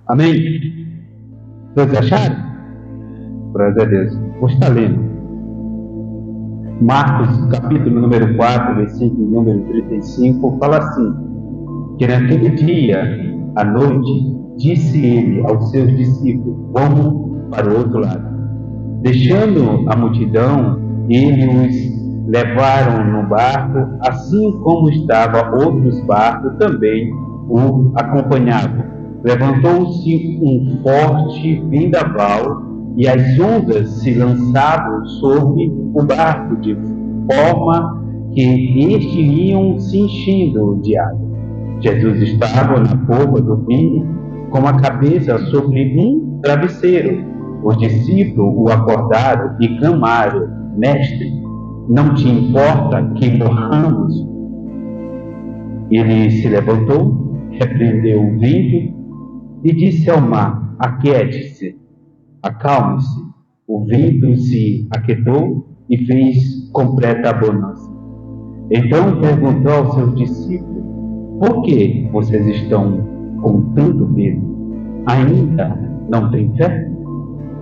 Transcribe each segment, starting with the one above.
Amém? Todos acharam? Graças a Deus. Vou estar lendo. Marcos, capítulo número 4, versículo número 35, fala assim: que naquele dia, à noite, disse ele aos seus discípulos: vamos para o outro lado. Deixando a multidão, eles os levaram no barco, assim como estavam outros barcos também o acompanhavam. Levantou-se um forte vendaval e as ondas se lançavam sobre o barco, de forma que este iam se enchendo de água. Jesus estava na polpa dormindo, com a cabeça sobre um travesseiro. Os discípulos o acordaram e clamaram: Mestre, não te importa que morramos? Ele se levantou, repreendeu o vento e disse ao mar: aquiete-se, acalme-se. O vento se aquietou e fez completa bonança. Então perguntou aos seus discípulos: por que vocês estão com tanto medo? Ainda não têm fé?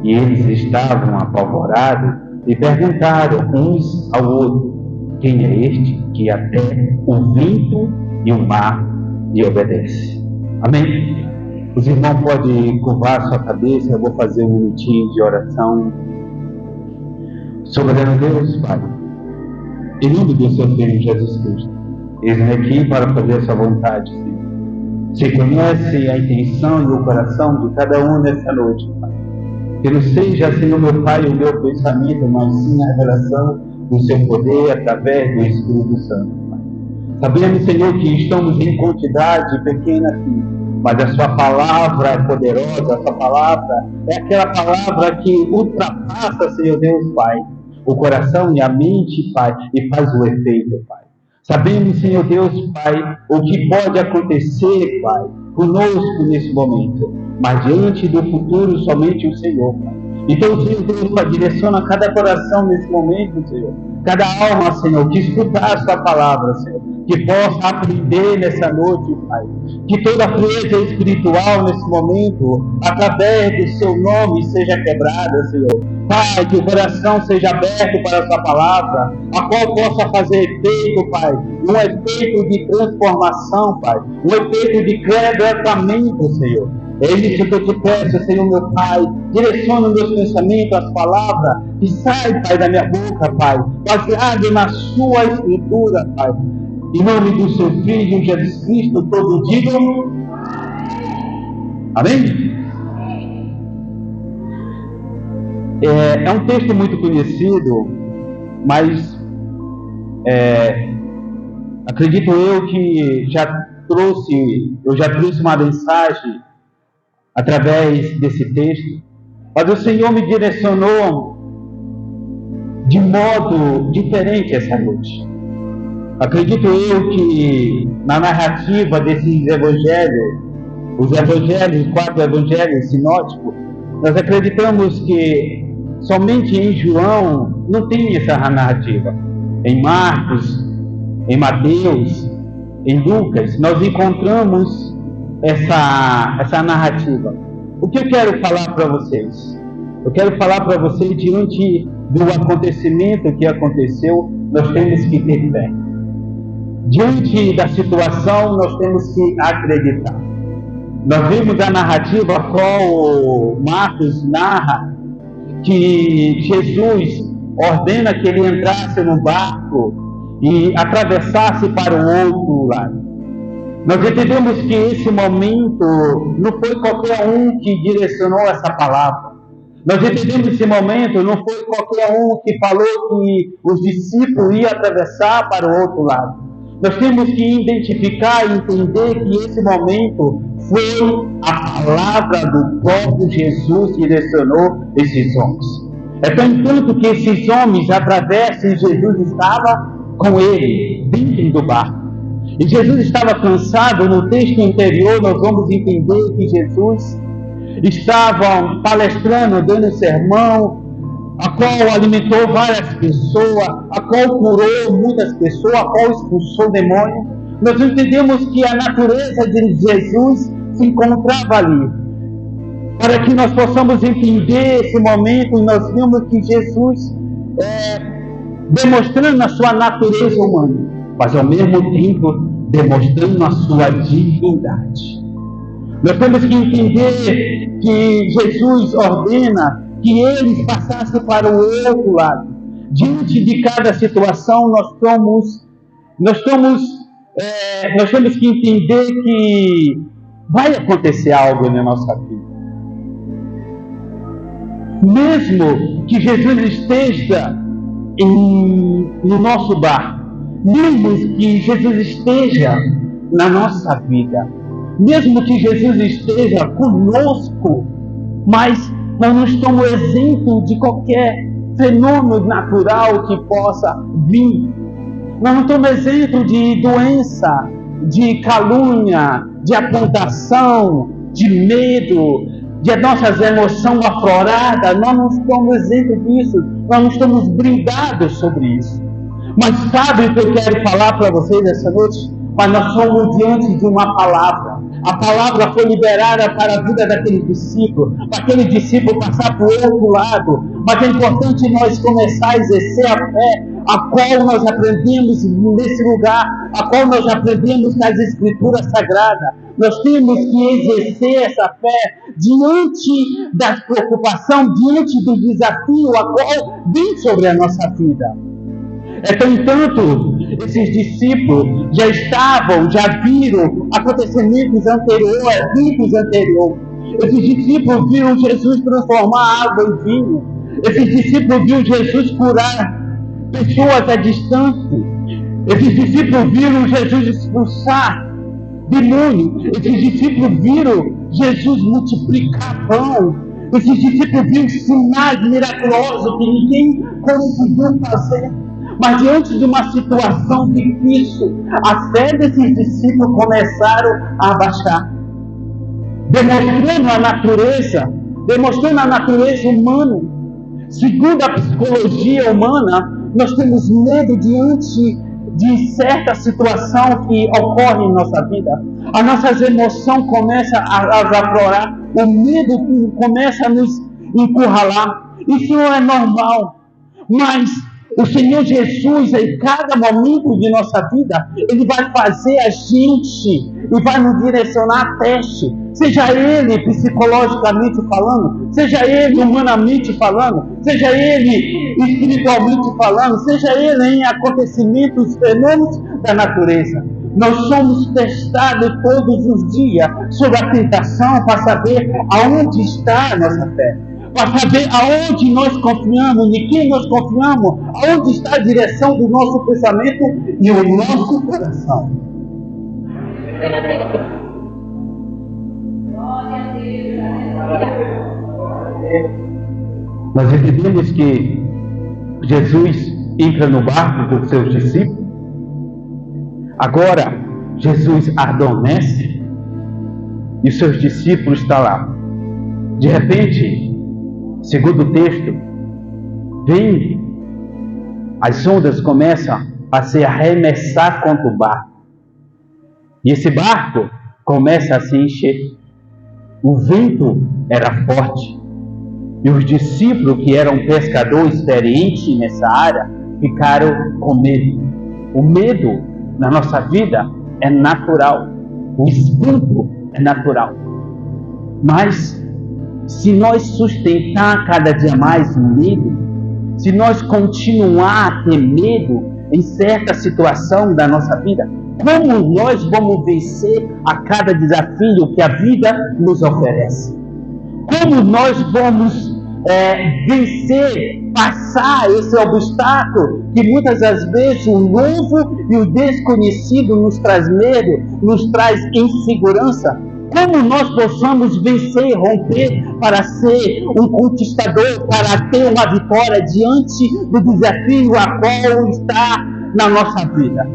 E eles estavam apavorados e perguntaram uns ao outro: quem é este que até o vento e o mar lhe obedecem? Amém? Os irmãos podem curvar sua cabeça. Eu vou fazer um minutinho de oração. Soberano Deus, Pai, em nome do seu Filho Jesus Cristo, eis-me aqui para fazer a sua vontade, Senhor. Você conhece a intenção e o coração de cada um nessa noite, Pai. Que não seja, Senhor meu Pai, o meu pensamento, mas sim a revelação do seu poder através do Espírito Santo, Pai. Sabemos, Senhor, que estamos em quantidade pequena aqui, mas a sua palavra é poderosa. A sua palavra é aquela palavra que ultrapassa, Senhor Deus, Pai, o coração e a mente, Pai, e faz o efeito, Pai. Sabemos, Senhor Deus, Pai, o que pode acontecer, Pai, conosco nesse momento, mas diante do futuro somente o Senhor, Pai. Então, Senhor Deus, Pai, direciona cada coração nesse momento, Senhor. Cada alma, Senhor, que escutar a sua palavra, Senhor, que possa aprender nessa noite, Pai. Que toda frieza espiritual nesse momento, através do seu nome, seja quebrada, Senhor. Pai, que o coração seja aberto para a sua palavra, a qual possa fazer efeito, Pai. Um efeito de transformação, Pai. Um efeito de quebrantamento, Senhor. É isso que eu te peço, Senhor meu Pai. Direciona os meus pensamentos, as palavras que saem, Pai, da minha boca, Pai, baseado na sua escritura, Pai. Em nome do seu Filho, Jesus Cristo, todos digam amém? É um texto muito conhecido, mas acredito eu que eu já trouxe uma mensagem através desse texto, mas o Senhor me direcionou de modo diferente essa noite. Acredito eu que na narrativa desses evangelhos, os 4 evangelhos sinóticos, nós acreditamos que somente em João não tem essa narrativa. Em Marcos, em Mateus, em Lucas, nós encontramos essa narrativa. O que eu quero falar para vocês? Eu quero falar para vocês, diante do acontecimento que aconteceu, nós temos que ter fé. Diante da situação, nós temos que acreditar. Nós vimos a narrativa a qual Marcos narra, que Jesus ordena que ele entrasse no barco e atravessasse para o outro lado. Nós entendemos que esse momento não foi qualquer um que direcionou essa palavra. Nós entendemos esse momento, não foi qualquer um que falou que os discípulos iam atravessar para o outro lado. Nós temos que identificar e entender que esse momento foi a palavra do próprio Jesus que direcionou esses homens. É entanto que esses homens atravessam e Jesus estava com ele, dentro do barco. E Jesus estava cansado. No texto anterior nós vamos entender que Jesus estava palestrando, dando sermão, a qual alimentou várias pessoas, a qual curou muitas pessoas, a qual expulsou demônios. Nós entendemos que a natureza de Jesus se encontrava ali. para que nós possamos entender esse momento. E nós vimos que Jesus, demonstrando a sua natureza humana, mas ao mesmo tempo demonstrando a sua divindade. Nós temos que entender que Jesus ordena que eles passassem para o outro lado. Diante de cada situação, nós temos que entender que vai acontecer algo na nossa vida. Mesmo que Jesus esteja no nosso barco, mesmo que Jesus esteja na nossa vida, mesmo que Jesus esteja conosco, mas nós não estamos isentos de qualquer fenômeno natural que possa vir. Nós não estamos isentos de doença, de calúnia, de apontação, de medo, de nossas emoções afloradas. Nós não estamos isentos disso. Nós não estamos blindados sobre isso. Mas sabe o que eu quero falar para vocês essa noite? Mas nós somos diante de uma palavra. A palavra foi liberada para a vida daquele discípulo, para aquele discípulo passar para o outro lado. Mas é importante nós começar a exercer a fé, a qual nós aprendemos nesse lugar, a qual nós aprendemos nas Escrituras Sagradas. Nós temos que exercer essa fé diante da preocupação, diante do desafio a qual vem sobre a nossa vida. Entanto, esses discípulos já viram acontecimentos anteriores, eventos anteriores. Esses discípulos viram Jesus transformar água em vinho. Esses discípulos viram Jesus curar pessoas à distância. Esses discípulos viram Jesus expulsar demônios. Esses discípulos viram Jesus multiplicar pão. Esses discípulos viram sinais miraculosos que ninguém conseguiu fazer. Mas diante de uma situação difícil, a fé desses discípulos começaram a abaixar, demonstrando a natureza humana. Segundo a psicologia humana, nós temos medo diante de certa situação que ocorre em nossa vida. As nossas emoções começam a aflorar, o medo começa a nos encurralar. Isso não é normal, mas o Senhor Jesus, em cada momento de nossa vida, Ele vai fazer a gente e vai nos direcionar a teste. Seja Ele psicologicamente falando, seja Ele humanamente falando, seja Ele espiritualmente falando, seja Ele em acontecimentos, fenômenos da natureza. Nós somos testados todos os dias sobre a tentação para saber aonde está a nossa fé. Para saber aonde nós confiamos, em quem nós confiamos, aonde está a direção do nosso pensamento e o nosso coração. Nós entendemos que Jesus entra no barco com seus discípulos. Agora, Jesus adormece e os seus discípulos estão lá. De repente, segundo o texto, as ondas começam a se arremessar contra o barco. E esse barco começa a se encher. O vento era forte. E os discípulos, que eram pescadores experientes nessa área, ficaram com medo. O medo na nossa vida é natural. O espanto é natural. Mas se nós sustentar cada dia mais o medo, se nós continuar a ter medo em certa situação da nossa vida, como nós vamos vencer a cada desafio que a vida nos oferece? Como nós vamos vencer, passar esse obstáculo que muitas das vezes o novo e o desconhecido nos traz medo, nos traz insegurança? Como nós possamos vencer e romper para ser um conquistador, para ter uma vitória diante do desafio a qual está na nossa vida?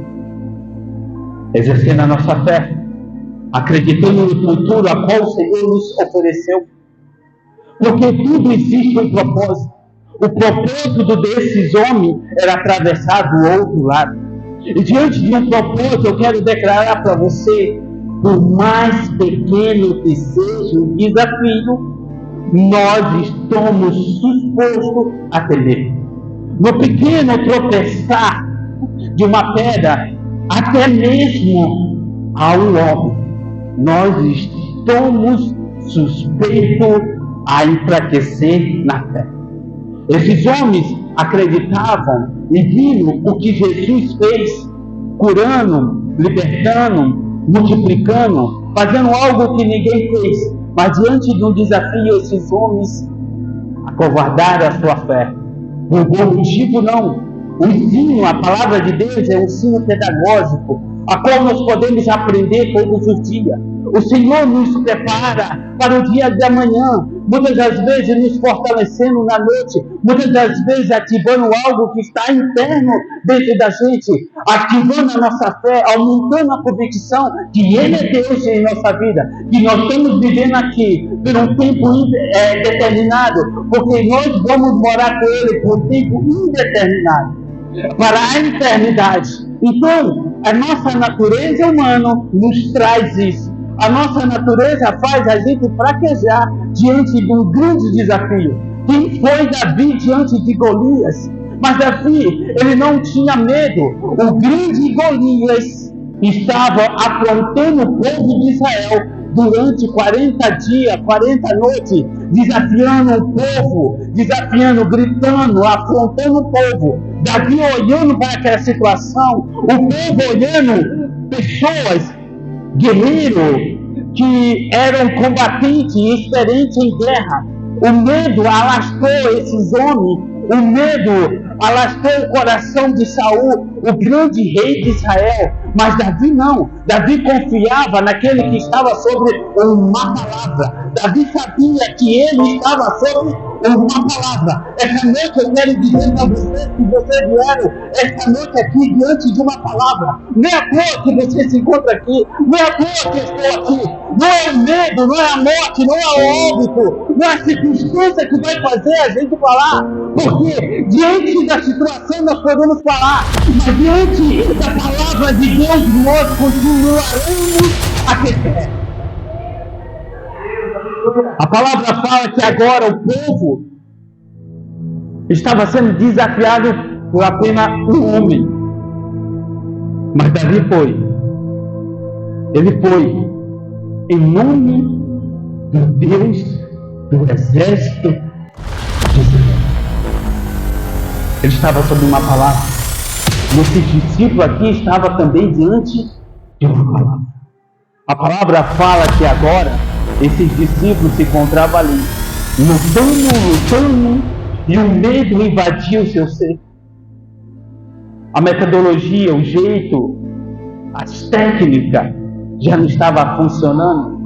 Exercendo a nossa fé, acreditando no futuro a qual o Senhor nos ofereceu. Porque tudo existe um propósito. O propósito desses homens era atravessar do outro lado. E diante de um propósito, eu quero declarar para você: por mais pequeno que seja o desafio, nós estamos supostos a temer. No pequeno tropeçar de uma pedra, até mesmo a um homem, nós estamos suspeitos a enfraquecer na fé. Esses homens acreditavam e viram o que Jesus fez, curando, libertando, multiplicando, fazendo algo que ninguém fez. Mas diante de um desafio, esses homens acovardaram a sua fé. Por bom motivo, não. O ensino, a palavra de Deus é um ensino pedagógico, a qual nós podemos aprender todos os dias. O Senhor nos prepara para o dia de amanhã, muitas das vezes nos fortalecendo na noite, muitas das vezes ativando algo que está interno dentro da gente, ativando a nossa fé, aumentando a convicção que Ele é Deus em nossa vida, que nós estamos vivendo aqui por um tempo determinado, porque nós vamos morar com Ele por um tempo indeterminado, para a eternidade. Então, a nossa natureza humana nos traz isso. A nossa natureza faz a gente fraquejar diante de um grande desafio. Quem foi Davi diante de Golias? Mas Davi, ele não tinha medo. O grande Golias estava afrontando o povo de Israel durante 40 dias, 40 noites, desafiando o povo, desafiando, gritando, afrontando o povo. Davi olhando para aquela situação, o povo olhando, pessoas, guerreiros que eram combatentes e experientes em guerra. O medo alastrou esses homens, o medo alastrou o coração de Saul, o grande rei de Israel. Mas Davi não. Davi confiava naquele que estava sobre uma palavra. Davi sabia que ele estava sobre uma palavra. Essa noite eu quero dizer para você que você vieram essa noite aqui diante de uma palavra. Não é à toa que você se encontra aqui, não é à toa que estou aqui. Não é o medo, não é a morte, não é o óbito, não é a circunstância que vai fazer a gente falar. Porque diante da situação nós podemos falar, mas diante da palavra de Deus nós continuaremos a ter fé. A palavra fala que agora o povo estava sendo desafiado por apenas um homem. Mas Davi foi. Ele foi em nome do Deus do exército de Israel. Ele estava sob uma palavra. E esse discípulo aqui estava também diante de uma palavra. A palavra fala que agora esses discípulos se encontravam ali, lutando, e o medo invadiu o seu ser. A metodologia, o jeito, as técnicas já não estavam funcionando,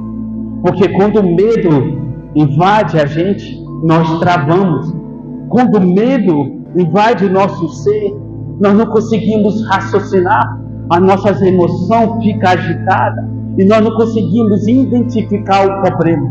porque quando o medo invade a gente, nós travamos. Quando o medo invade o nosso ser, nós não conseguimos raciocinar, as nossas emoções ficam agitadas e nós não conseguimos identificar o problema.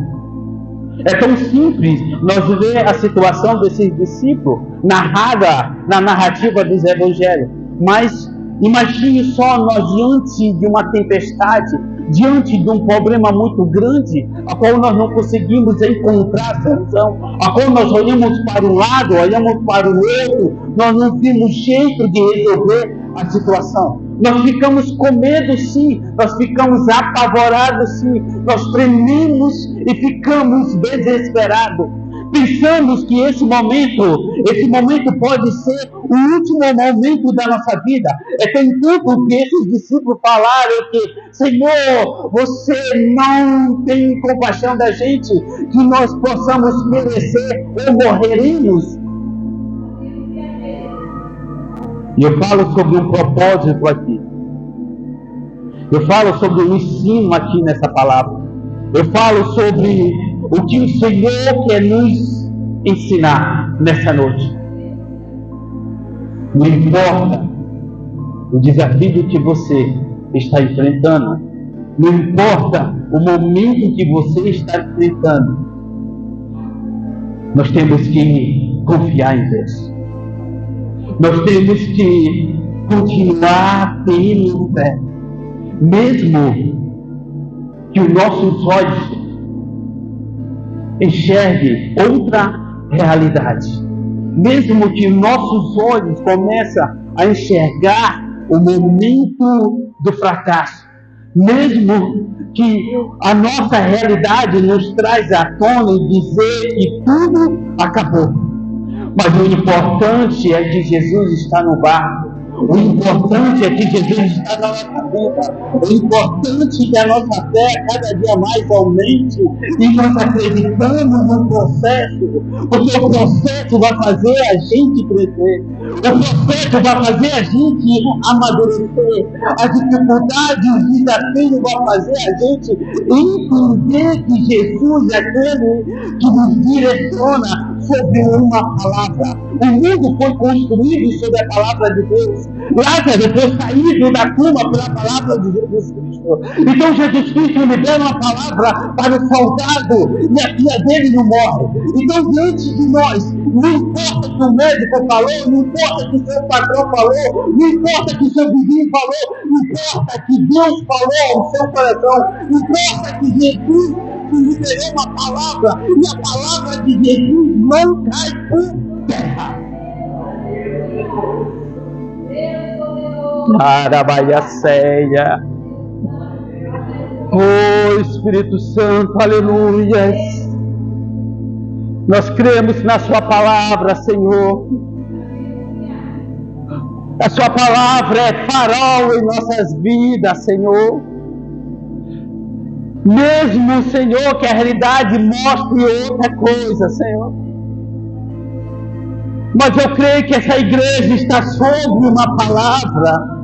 É tão simples nós ver a situação desses discípulos narrada na narrativa dos evangelhos, mas imagine só nós diante de uma tempestade, diante de um problema muito grande, a qual nós não conseguimos encontrar solução, a qual nós olhamos para um lado, olhamos para o outro, nós não vimos jeito de resolver a situação. Nós ficamos com medo, sim, nós ficamos apavorados, sim, nós trememos e ficamos desesperados. Pensamos que esse momento pode ser o último momento da nossa vida. É tem tempo que esses discípulos falaram que, Senhor, você não tem compaixão da gente, que nós possamos merecer ou morreremos. E eu falo sobre um propósito aqui. Eu falo sobre um ensino aqui nessa palavra. Eu falo sobre o que o Senhor quer nos ensinar nessa noite. Não importa o desafio que você está enfrentando, não importa o momento que você está enfrentando, nós temos que confiar em Deus. Nós temos que continuar tendo fé, mesmo que os nossos olhos enxergue outra realidade. Mesmo que nossos olhos comecem a enxergar o momento do fracasso, mesmo que a nossa realidade nos traz à tona e dizer que tudo acabou. Mas o importante é que Jesus está no barco. O importante é que Jesus está na nossa vida. O importante é que a nossa fé cada dia mais aumente e nós acreditamos no processo, porque o processo vai fazer a gente crescer. O processo vai fazer a gente amadurecer. As dificuldades, os desafios vão fazer a gente entender que Jesus é aquele que nos direciona sobre uma palavra. O mundo foi construído sobre a palavra de Deus. Lázaro foi saído da tumba pela palavra de Jesus Cristo. Então Jesus Cristo libera uma palavra para o soldado e a filha dele não morre. Então diante de nós, não importa que o médico falou, não importa que seu patrão falou, não importa que seu vizinho falou, não importa que Deus falou ao seu coração, não importa que Jesus liberou uma palavra e a palavra de Jesus não cai por terra. Arabaiaceia. Oh Espírito Santo, aleluia. Nós cremos na sua palavra, Senhor. A sua palavra é farol em nossas vidas, Senhor. Mesmo, Senhor, que a realidade mostre outra coisa, Senhor. Mas eu creio que essa igreja está sobre uma palavra.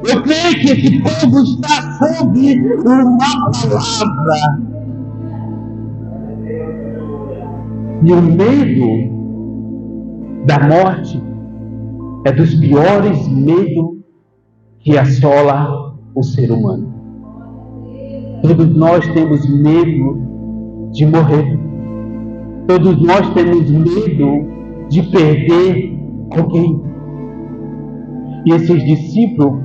Eu creio que esse povo está sobre uma palavra. E o medo da morte é dos piores medos que assola o ser humano. Todos nós temos medo de morrer. Todos nós temos medo de perder alguém. E esses discípulos,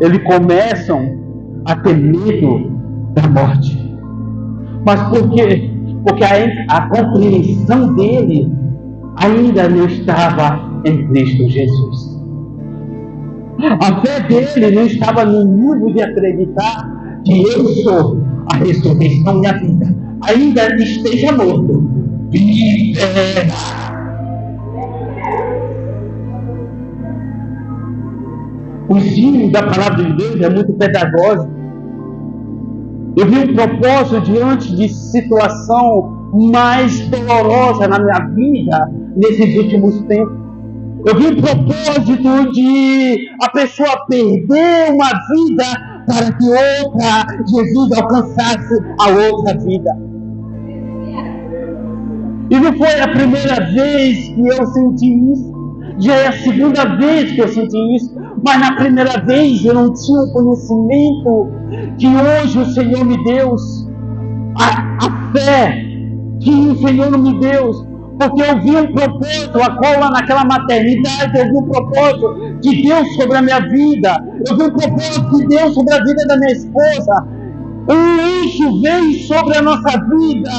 eles começam a ter medo da morte. Mas por quê? Porque a compreensão dele ainda não estava em Cristo Jesus. A fé dele não estava no nível de acreditar que eu sou a ressurreição e a vida. Ainda esteja morto. O ensino da palavra de Deus é muito pedagógico. Eu vi um propósito diante de situação mais dolorosa na minha vida nesses últimos tempos. Eu vi um propósito de a pessoa perder uma vida para que outra, Jesus alcançasse a outra vida. E não foi a primeira vez que eu senti isso. Já é a segunda vez que eu senti isso. Mas na primeira vez eu não tinha o conhecimento que hoje o Senhor me deu. A fé que o Senhor me deu. Porque eu vi um propósito, a qual lá naquela maternidade eu vi um propósito de Deus sobre a minha vida. Eu vi um propósito de Deus sobre a vida da minha esposa. O anjo veio sobre a nossa vida,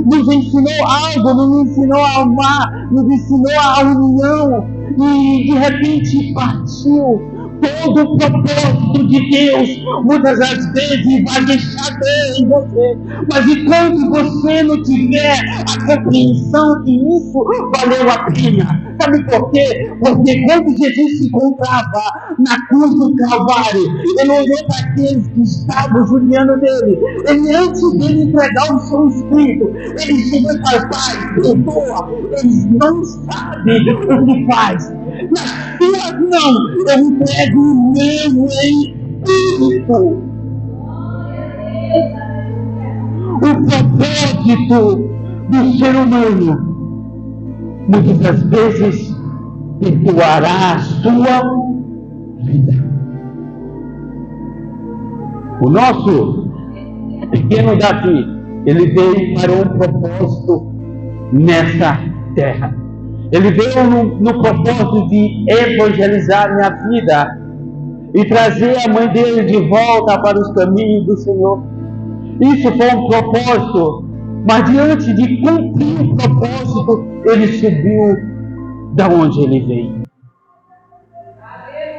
nos ensinou algo, nos ensinou a amar, nos ensinou a união, e de repente partiu. Todo o propósito de Deus, muitas das vezes, vai deixar Deus em você. Mas enquanto você não tiver a compreensão que isso valeu a pena. Sabe por quê? Porque quando Jesus se encontrava na cruz do Calvário, ele olhou para aqueles que estavam judiando dele. Ele, antes dele entregar o seu espírito, ele chegou e falou: Pai, perdoa, eles não sabem o que faz. Nas tuas mãos eu entrego o meu espírito. O propósito do ser humano muitas das vezes perdoará a sua vida. O nosso pequeno Davi, ele veio para um propósito nessa terra. Ele veio no propósito de evangelizar minha vida e trazer a mãe dele de volta para os caminhos do Senhor. Isso foi um propósito mas diante de cumprir o propósito, ele subiu da onde ele veio.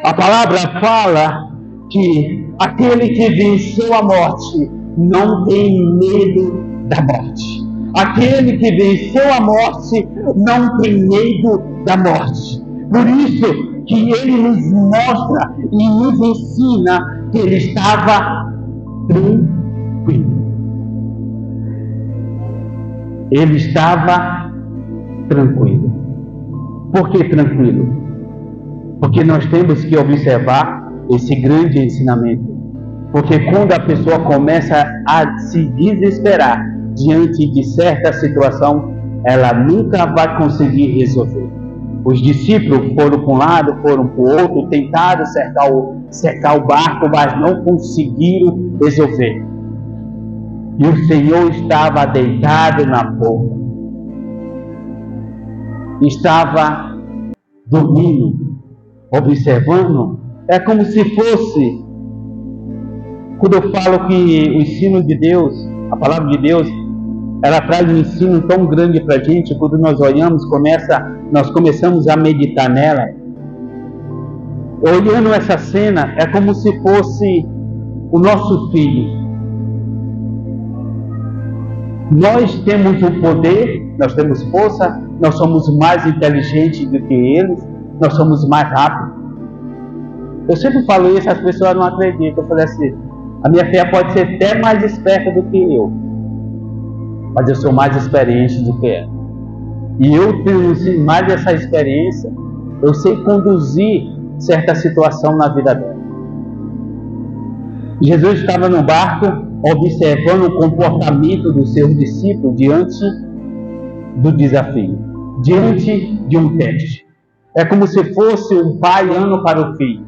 A palavra fala que aquele que venceu a morte não tem medo da morte. Aquele que venceu a morte não tem medo da morte. Por isso que ele nos mostra e nos ensina que ele estava tranquilo. Ele estava tranquilo. Por que tranquilo? Porque nós temos que observar esse grande ensinamento. Porque quando a pessoa começa a se desesperar diante de certa situação, ela nunca vai conseguir resolver. Os discípulos foram para um lado, foram para o outro, tentaram cercar o barco, mas não conseguiram resolver. E o Senhor estava deitado na polpa. Estava dormindo, observando. É como se fosse, quando eu falo que o ensino de Deus, a palavra de Deus, ela traz um ensino tão grande para a gente. Quando nós olhamos, nós começamos a meditar nela. Olhando essa cena, é como se fosse o nosso filho. Nós temos o poder, nós temos força, nós somos mais inteligentes do que eles, nós somos mais rápidos. Eu sempre falo isso, as pessoas não acreditam. Eu falei assim, a minha filha pode ser até mais esperta do que eu, mas eu sou mais experiente do que ela. E eu tenho mais essa experiência, eu sei conduzir certa situação na vida dela. Jesus estava no barco, observando o comportamento dos seus discípulos diante do desafio, diante de um teste. É como se fosse um pai olhando para o filho,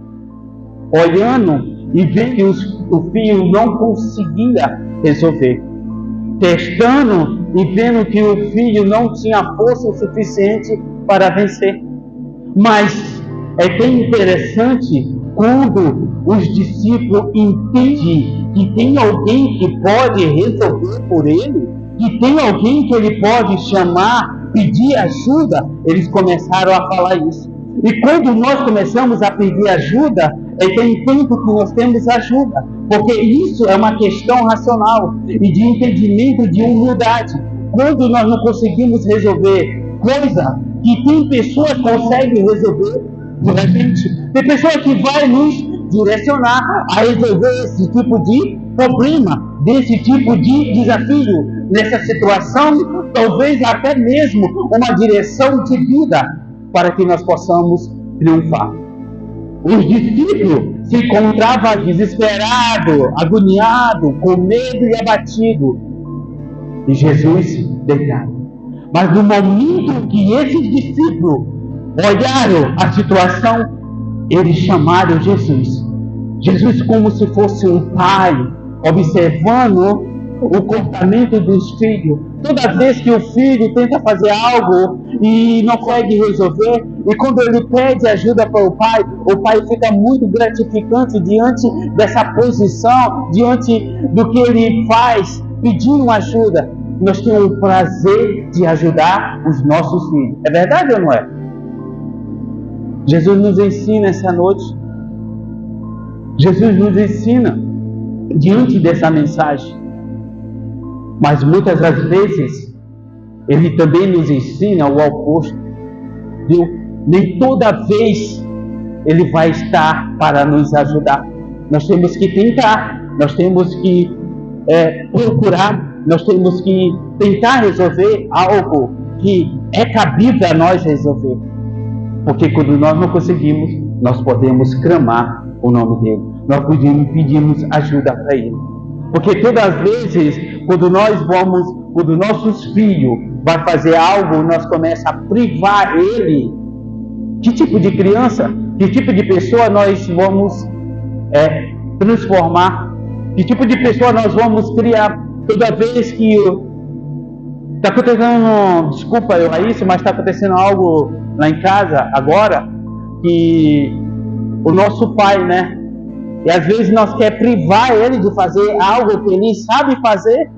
olhando e vendo que o filho não conseguia resolver, testando e vendo que o filho não tinha força o suficiente para vencer. Mas é bem interessante quando os discípulos entendem que tem alguém que pode resolver por ele, que tem alguém que ele pode chamar, pedir ajuda, eles começaram a falar isso. E quando nós começamos a pedir ajuda, tem tempo que nós temos ajuda, porque isso é uma questão racional e de entendimento, de humildade. Quando nós não conseguimos resolver coisa que tem pessoas que conseguem resolver por a gente, tem pessoa que vai nos direcionar a resolver esse tipo de problema, desse tipo de desafio, nessa situação, talvez até mesmo uma direção de vida para que nós possamos triunfar. Os discípulos se encontravam desesperados, agoniados, com medo e abatido, e Jesus deitado. Mas no momento que esses discípulos olharam a situação, eles chamaram Jesus. Jesus como se fosse um pai, observando o comportamento dos filhos. Toda vez que o filho tenta fazer algo e não consegue resolver, e quando ele pede ajuda para o pai fica muito gratificante diante dessa posição, diante do que ele faz, pedindo ajuda. Nós temos o prazer de ajudar os nossos filhos. É verdade ou não é? Jesus nos ensina essa noite. Jesus nos ensina diante dessa mensagem. Mas muitas das vezes ele também nos ensina o oposto. Nem toda vez ele vai estar para nos ajudar. Nós temos que tentar, nós temos que procurar, nós temos que tentar resolver algo que é cabível a nós resolver. Porque quando nós não conseguimos, nós podemos clamar o nome dele. Nós pedimos ajuda para ele. Porque todas as vezes, quando nossos filhos vão fazer algo, nós começamos a privar ele. Que tipo de criança, que tipo de pessoa nós vamos transformar? Que tipo de pessoa nós vamos criar? Toda vez que está acontecendo, desculpa eu a isso, mas está acontecendo algo lá em casa agora, que o nosso pai, né? E às vezes nós queremos privar ele de fazer algo que ele sabe fazer.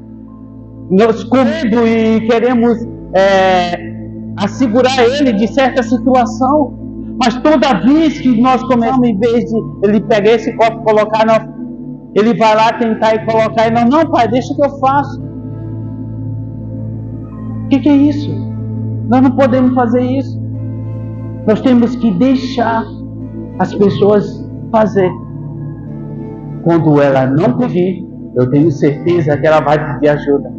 nós com medo e queremos assegurar ele de certa situação, mas toda vez que nós começamos, em vez de ele pegar esse copo e colocar, ele vai lá tentar e colocar, e não, pai, deixa que eu faço. O que é isso? Nós não podemos fazer isso. Nós temos que deixar as pessoas fazer. Quando ela não pedir, eu tenho certeza que ela vai pedir ajuda.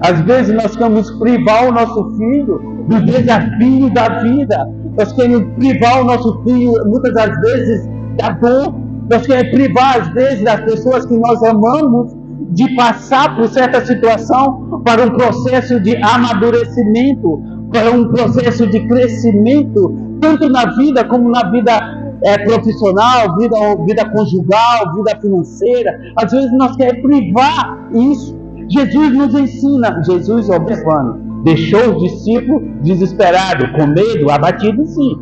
Às vezes nós queremos privar o nosso filho do desafio da vida. Nós queremos privar o nosso filho, muitas das vezes, da dor. Nós queremos privar, às vezes, das pessoas que nós amamos de passar por certa situação para um processo de amadurecimento, para um processo de crescimento, tanto na vida como na vida profissional, vida conjugal, vida financeira. Às vezes nós queremos privar isso. Jesus nos ensina, Jesus observando, deixou os discípulos desesperados, com medo, abatidos sim.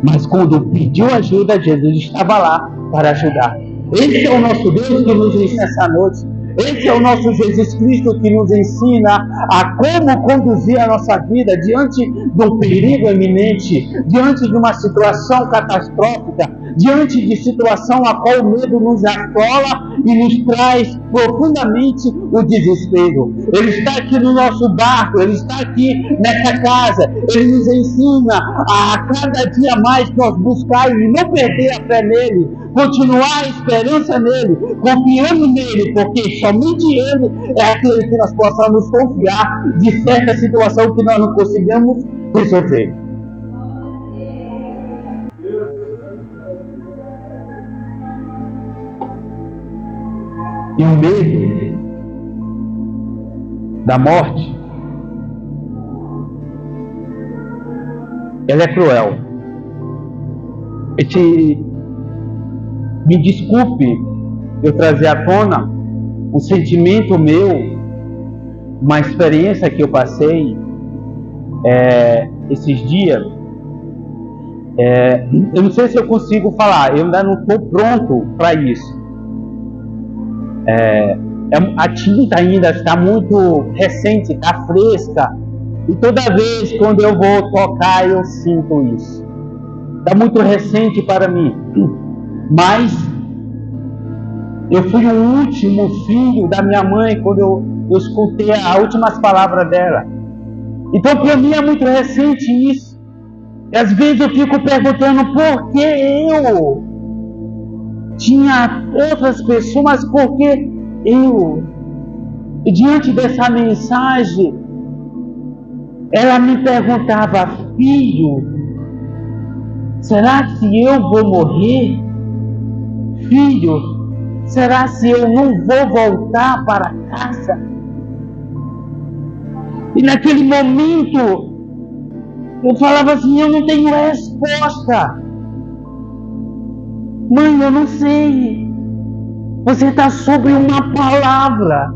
Mas quando pediu ajuda, Jesus estava lá para ajudar. Esse é o nosso Deus que nos ensina essa noite. Esse é o nosso Jesus Cristo que nos ensina a como conduzir a nossa vida diante de um perigo iminente, diante de uma situação catastrófica, diante de situação a qual o medo nos assola e nos traz profundamente o desespero. Ele está aqui no nosso barco, Ele está aqui nessa casa, Ele nos ensina a cada dia mais nós buscar e não perder a fé nele, continuar a esperança nele, confiando nele, porque somente ele é aquele que nós possamos confiar de certa situação que nós não conseguimos resolver. E o medo da morte, ela é cruel. Me desculpe eu trazer à tona um sentimento meu, uma experiência que eu passei esses dias. Eu não sei se eu consigo falar, eu ainda não estou pronto para isso. A tinta ainda está muito recente, está fresca, e toda vez quando eu vou tocar eu sinto isso. Está muito recente para mim, mas eu fui o último filho da minha mãe quando eu escutei as últimas palavras dela. Então para mim é muito recente isso. E às vezes eu fico perguntando por que eu tinha outras pessoas, por que eu? E diante dessa mensagem, ela me perguntava: filho, será que eu vou morrer? Filho, será que eu não vou voltar para casa? E naquele momento, eu falava assim: eu não tenho resposta. Mãe, eu não sei. Você está sobre uma palavra.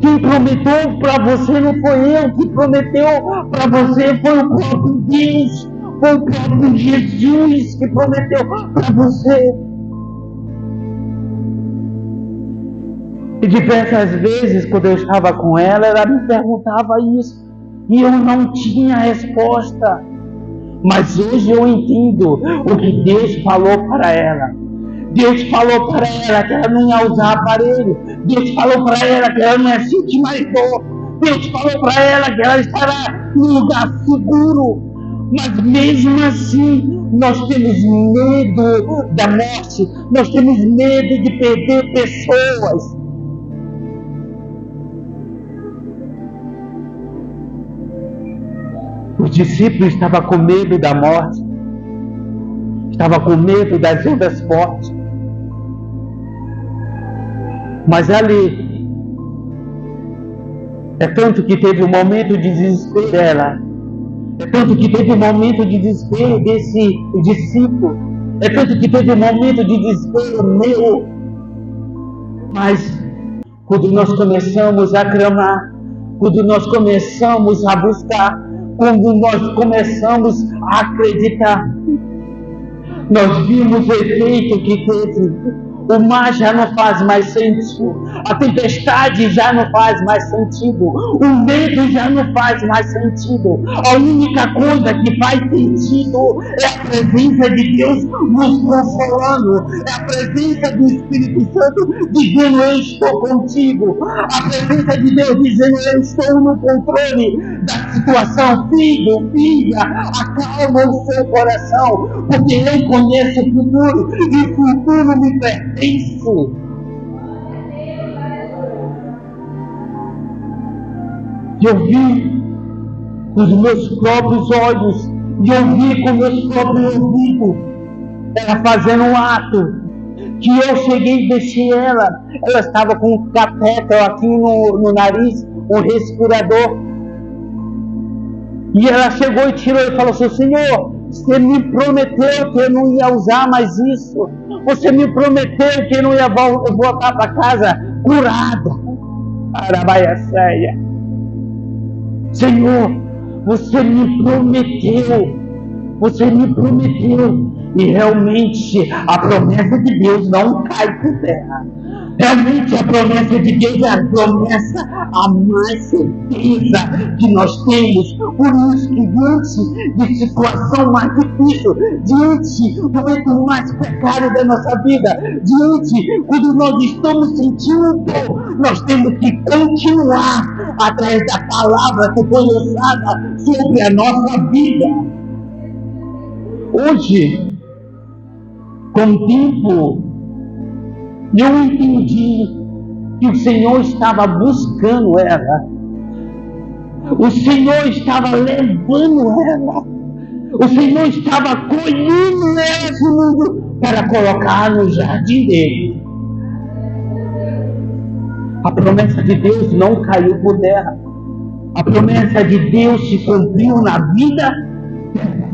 Quem prometeu para você não foi eu. Quem prometeu para você foi o próprio Deus. Foi o próprio Jesus que prometeu para você. E diversas vezes, quando eu estava com ela me perguntava isso. E eu não tinha resposta. Mas hoje eu entendo o que Deus falou para ela. Deus falou para ela que ela não ia usar aparelho. Deus falou para ela que ela não ia sentir mais dor. Deus falou para ela que ela estará num lugar seguro. Mas mesmo assim, nós temos medo da morte. Nós temos medo de perder pessoas. Os discípulos estavam com medo da morte, estavam com medo das ondas fortes. Mas ali, é tanto que teve um momento de desespero dela, é tanto que teve um momento de desespero desse discípulo, é tanto que teve um momento de desespero meu. Mas quando nós começamos a clamar, quando nós começamos a buscar, quando nós começamos a acreditar, nós vimos o efeito que teve. O mar já não faz mais sentido. A tempestade já não faz mais sentido. O medo já não faz mais sentido. A única coisa que faz sentido é a presença de Deus nos consolando. É a presença do Espírito Santo dizendo: eu estou contigo. A presença de Deus dizendo: eu estou no controle da situação. Filho, filha, acalma o seu coração, porque eu conheço o futuro e o futuro me pertence. Eu vi com os meus próprios olhos e eu vi com meus próprios ouvidos ela fazendo um ato que eu cheguei e deixei ela estava com um catéter aqui no nariz, um respirador, e ela chegou e tirou e falou assim: Senhor, você me prometeu que eu não ia usar mais isso. Você me prometeu que eu não ia voltar para casa curada. Arabaiaceia. Senhor, você me prometeu. Você me prometeu. E realmente a promessa de Deus não cai por terra. Realmente a promessa de Deus é a promessa a mais certeza que nós temos. Por isso que diante de situação mais difícil, diante do momento mais precário da nossa vida, diante quando nós estamos sentindo dor, nós temos que continuar através da palavra que foi lançada sobre a nossa vida. Hoje, com o tempo, eu entendi que o Senhor estava buscando ela. O Senhor estava levando ela. O Senhor estava colhendo ela do mundo para colocar no jardim dele. A promessa de Deus não caiu por terra. A promessa de Deus se cumpriu na vida dela.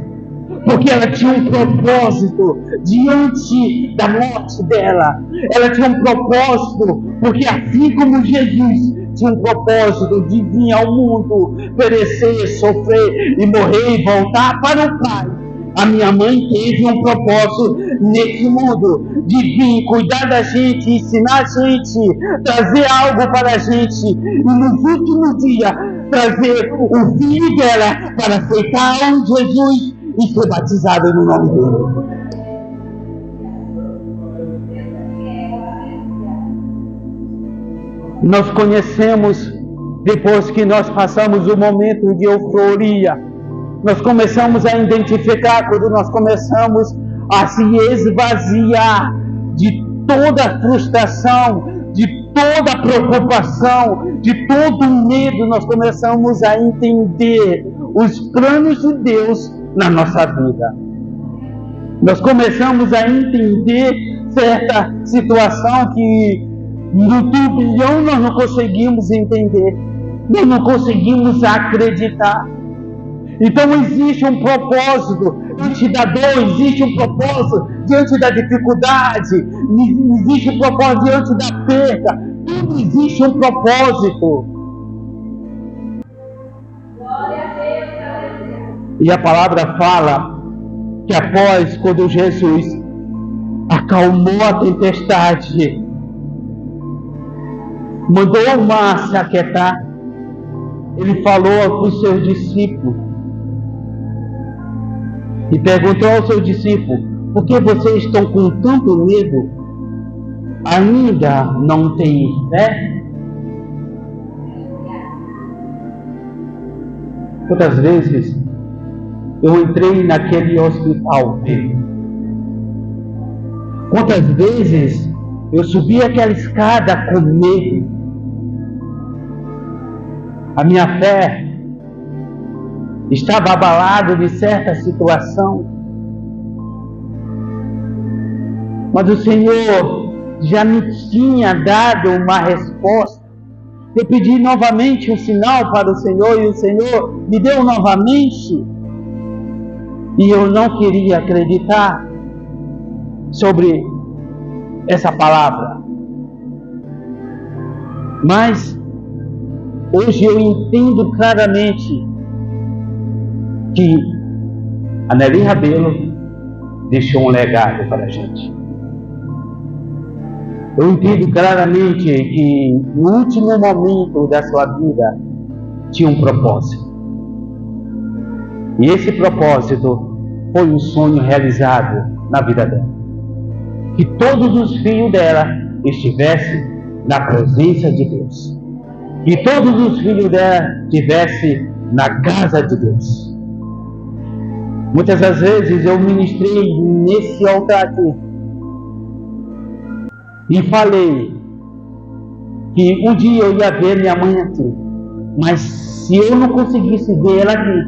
Porque ela tinha um propósito diante da morte dela. Ela tinha um propósito, porque assim como Jesus tinha um propósito de vir ao mundo, perecer, sofrer e morrer e voltar para o Pai, a minha mãe teve um propósito nesse mundo, de vir cuidar da gente, ensinar a gente, trazer algo para a gente, e nos últimos dias trazer o filho dela para aceitar Jesus e ser batizado no nome dele. Nós conhecemos, depois que nós passamos o momento de euforia, nós começamos a identificar, quando nós começamos a se esvaziar de toda a frustração, de toda a preocupação, de todo o medo, nós começamos a entender os planos de Deus na nossa vida. Nós começamos a entender certa situação que no turbilhão nós não conseguimos entender, nós não conseguimos acreditar. Então existe um propósito diante da dor, existe um propósito diante da dificuldade, existe um propósito diante da perda, tudo existe um propósito. E a palavra fala que após, quando Jesus acalmou a tempestade, mandou o mar se aquietar, ele falou para os seus discípulos e perguntou aos seus discípulos: por que vocês estão com tanto medo? Ainda não têm fé? Quantas vezes eu entrei naquele hospital dele? Quantas vezes eu subi aquela escada com medo? A minha fé estava abalada de certa situação, mas o Senhor já me tinha dado uma resposta. Eu pedi novamente um sinal para o Senhor e o Senhor me deu novamente. E eu não queria acreditar sobre essa palavra. Mas hoje eu entendo claramente que a Nelly Rabelo deixou um legado para a gente. Eu entendo claramente que no último momento da sua vida tinha um propósito. E esse propósito foi um sonho realizado na vida dela. Que todos os filhos dela estivessem na presença de Deus. Que todos os filhos dela estivessem na casa de Deus. Muitas das vezes eu ministrei nesse altar aqui e falei que um dia eu ia ver minha mãe aqui, mas se eu não conseguisse ver ela aqui,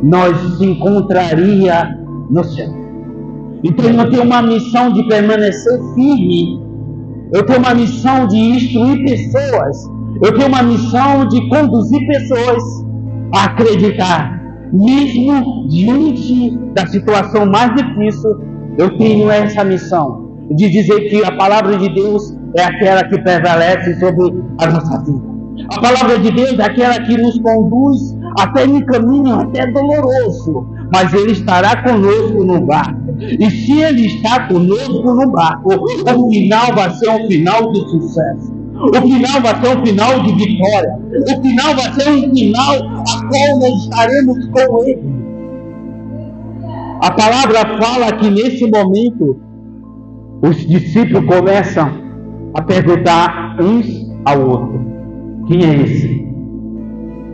nós se encontraria no céu. Então eu tenho uma missão de permanecer firme, eu tenho uma missão de instruir pessoas, eu tenho uma missão de conduzir pessoas a acreditar. Mesmo diante da situação mais difícil, eu tenho essa missão de dizer que a palavra de Deus é aquela que prevalece sobre a nossa vida. A palavra de Deus é aquela que nos conduz até um caminho até doloroso, mas Ele estará conosco no barco. E se Ele está conosco no barco, o final vai ser um final de sucesso. O final vai ser um final de vitória. O final vai ser um final a qual nós estaremos com Ele. A palavra fala que nesse momento os discípulos começam a perguntar uns ao outro: quem é esse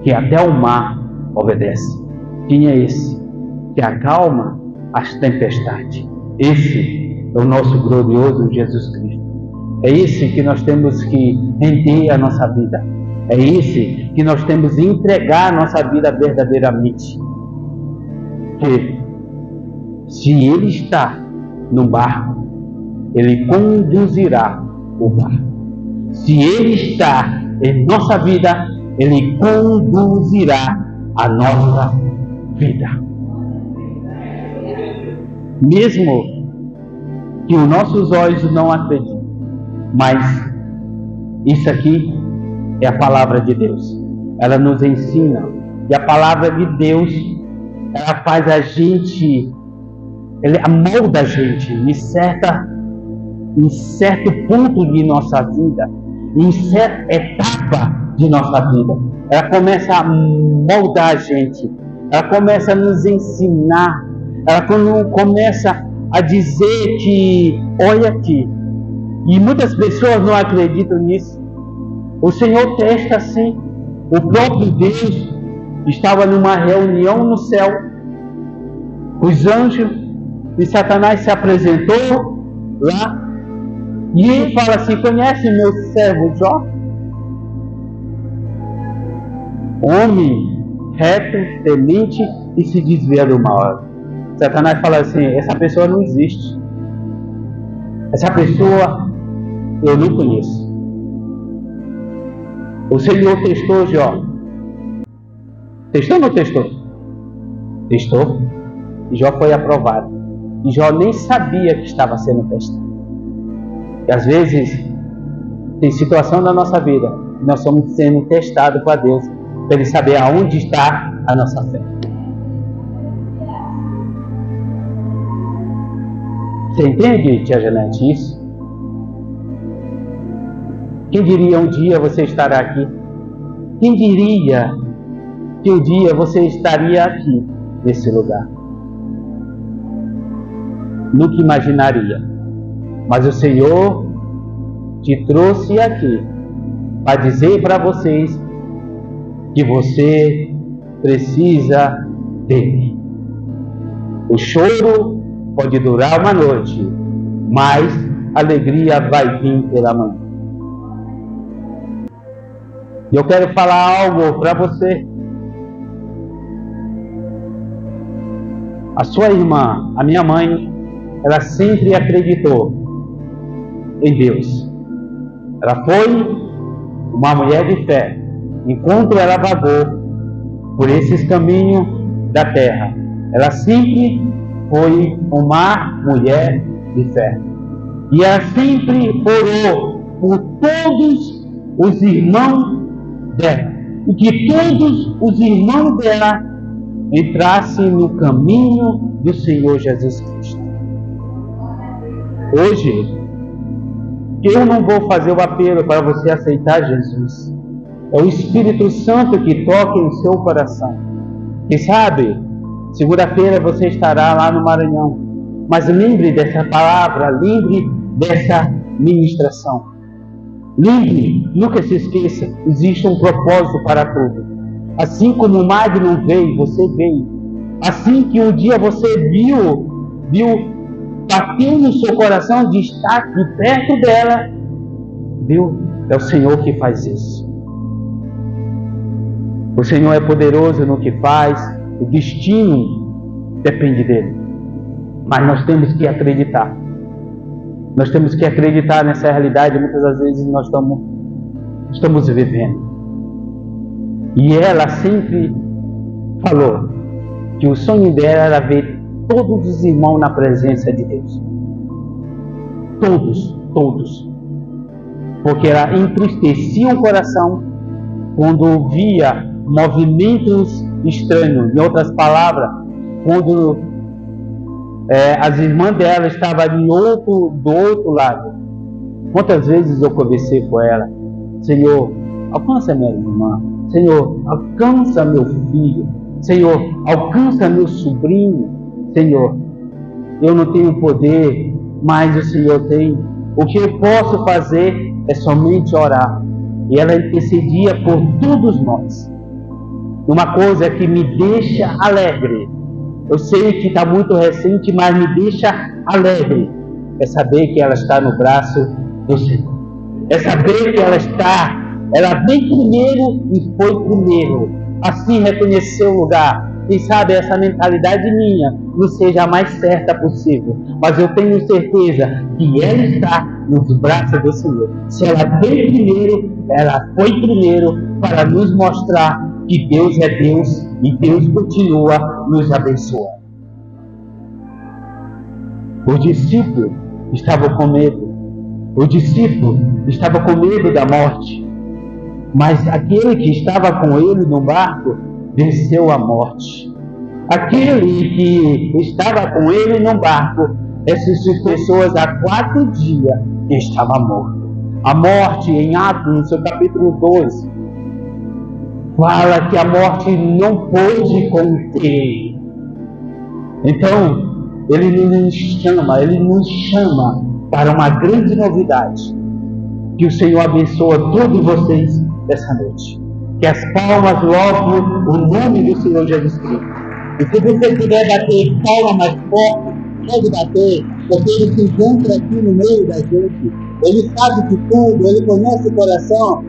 que até o mar obedece? Quem é esse que acalma as tempestades? Esse é o nosso glorioso Jesus Cristo. É esse que nós temos que render a nossa vida. É esse que nós temos que entregar a nossa vida verdadeiramente. Que se Ele está no barco, Ele conduzirá o barco. Se Ele está em nossa vida, Ele conduzirá a nossa vida. Mesmo que os nossos olhos não acreditem, mas isso aqui é a palavra de Deus. Ela nos ensina. E a palavra de Deus, ela faz a gente, ela molda a gente em certo ponto de nossa vida, em certa etapa de nossa vida. Ela começa a moldar a gente. Ela começa a nos ensinar. Ela começa a dizer que, olha aqui. E muitas pessoas não acreditam nisso. O Senhor testa assim. O próprio Deus estava numa reunião no céu. Os anjos e Satanás se apresentou lá. E ele fala assim: conhece meu servo Jó? Homem reto, temente e se desvia do mal. Satanás fala assim: essa pessoa não existe. Essa pessoa eu não conheço. O Senhor testou Jó. Testou ou não testou? Testou. E Jó foi aprovado. E Jó nem sabia que estava sendo testado. E às vezes tem situação na nossa vida, nós estamos sendo testados para Deus, para Ele saber aonde está a nossa fé. Você entende, tia Janete, isso? Quem diria um dia você estará aqui? Quem diria que um dia você estaria aqui, nesse lugar? Nunca imaginaria. Mas o Senhor te trouxe aqui para dizer para vocês que você precisa dele. O choro pode durar uma noite, mas a alegria vai vir pela manhã. E eu quero falar algo para você. A sua irmã, a minha mãe, ela sempre acreditou em Deus. Ela foi uma mulher de fé. Enquanto ela vagou por esses caminhos da terra, ela sempre foi uma mulher de fé. E ela sempre orou por todos os irmãos dela. E que todos os irmãos dela entrassem no caminho do Senhor Jesus Cristo. Hoje, Eu não vou fazer o apelo para você aceitar Jesus. É o Espírito Santo que toca em seu coração. Quem sabe, segunda-feira você estará lá no Maranhão. Mas lembre dessa palavra, lembre dessa ministração. Lembre, nunca se esqueça, existe um propósito para tudo. Assim como o Magno veio, você veio. Assim que um dia você viu, bateu no seu coração de estar aqui perto dela, viu? É o Senhor que faz isso. O Senhor é poderoso no que faz, o destino depende dele. Mas nós temos que acreditar. Nós temos que acreditar nessa realidade. Muitas das vezes nós estamos vivendo. E ela sempre falou que o sonho dela era ver todos os irmãos na presença de Deus. Todos. Porque ela entristecia o coração quando via movimentos estranhos. Em outras palavras, quando as irmãs dela estavam do outro lado. Quantas vezes eu conversei com ela: Senhor, alcança minha irmã. Senhor, alcança meu filho. Senhor, alcança meu sobrinho. Senhor, eu não tenho poder, mas o Senhor tem. O que eu posso fazer é somente orar. E ela intercedia por todos nós. Uma coisa que me deixa alegre, eu sei que está muito recente, mas me deixa alegre, é saber que ela está no braço do Senhor. É saber que ela veio primeiro e foi primeiro. Assim reconheceu o lugar. Quem sabe essa mentalidade minha não seja a mais certa possível, mas eu tenho certeza que ela está nos braços do Senhor. Se ela veio primeiro, ela foi primeiro para nos mostrar que Deus é Deus e Deus continua nos abençoando. Os discípulos estavam com medo. O discípulo estava com medo da morte. Mas aquele que estava com ele no barco venceu a morte. Aquele que estava com ele no barco ressuscitou pessoas há 4 dias que estava morto. A morte, em Atos, no seu capítulo 2, fala que a morte não pôde conter. Então, ele nos chama para uma grande novidade. Que o Senhor abençoe todos vocês essa noite. Que as palmas louvem o nome do Senhor Jesus Cristo. E se você puder bater palma mais forte, pode bater, porque Ele se encontra aqui no meio da gente. Ele sabe de tudo, Ele conhece o coração.